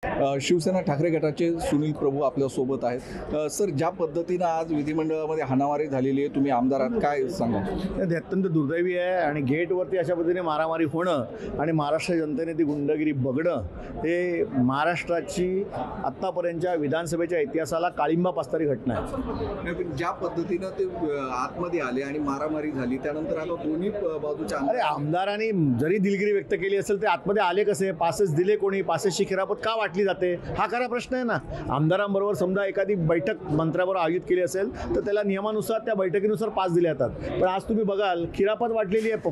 शिवसेना ठाकरे गटाचे सुनील प्रभू आपल्यासोबत आहेत। सर, ज्या पद्धतीनं आज विधिमंडळामध्ये हाणामारी झालेली आहे, तुम्ही आमदार आहात, काय सांगा? ते अत्यंत दुर्दैवी आहे आणि गेटवरती अशा पद्धतीने मारामारी होणं आणि महाराष्ट्र जनतेने ती गुंडगिरी बघणं हे महाराष्ट्राची आत्तापर्यंतच्या विधानसभेच्या इतिहासाला काळिंबा पासणारी घटना आहे। नाही, पण ज्या पद्धतीनं ते आतमध्ये आले आणि मारामारी झाली त्यानंतर आता दोन्ही बाजूच्या अरे आमदारांनी जरी दिलगिरी व्यक्त केली असेल ते आतमध्ये आले कसे, पासेस दिले कोणी, पासेसची खिरापत का वाटली जाते, हा खरा प्रश्न आहे ना। आमदारांबरोबर समजा एखादी बैठक मंत्र्याबरोबर आयोजित केली असेल तर त्याला नियमानुसार त्या बैठकीनुसार पास दिले जातात, पण आज तुम्ही बघाल खिरापत वाटलेली आहे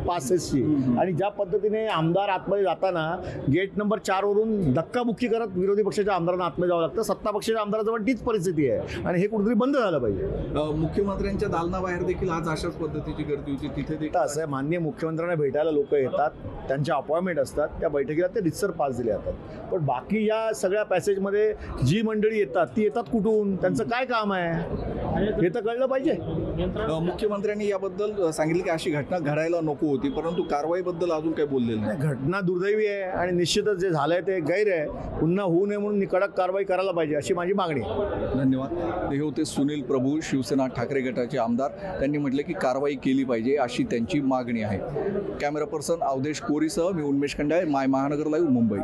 पासेसची। आणि ज्या पद्धतीने आमदार आतमध्ये जाताना गेट नंबर 4 वरून धक्काबुक्की करत विरोधी पक्षाच्या आमदारांना आतमध्ये जावं लागतं, सत्ता पक्षाच्या आमदारांजवळ तीच परिस्थिती आहे आणि हे कुठेतरी बंद झालं पाहिजे। मुख्यमंत्र्यांच्या दालनाबाहेर देखील आज अशाच पद्धतीची गर्दी होती, तिथे देखील असं आहे, माननीय मुख्यमंत्र्यांना भेटायला लोक येतात, त्यांच्या अपॉइंटमेंट असतात, त्या बैठकीला ते रितसर पास दिले जातात। पण बाकी या सगळ्या पॅसेजमध्ये जी मंडळी येतात ती येतात कुठून, त्यांचं काय काम आहे हे तर कळलं पाहिजे। मुख्यमंत्र्यांनी याबद्दल सांगितलं की अशी घटना घडायला नको होती, परंतु कारवाईबद्दल अजून काही बोललेलं नाही। घटना दुर्दैवी आहे आणि निश्चितच जे झालंय ते गैर आहे, पुन्हा होऊ नये म्हणून कडक कारवाई करायला पाहिजे अशी माझी मागणी आहे। धन्यवाद। हे होते सुनील प्रभू, शिवसेना ठाकरे गटाचे आमदार। त्यांनी म्हटले की कारवाई केली पाहिजे अशी त्यांची मागणी आहे। कॅमेरा पर्सन अवधेश कोरीसह मी उन्मेष खंडाळे, माय महानगर लाईव्ह, मुंबई।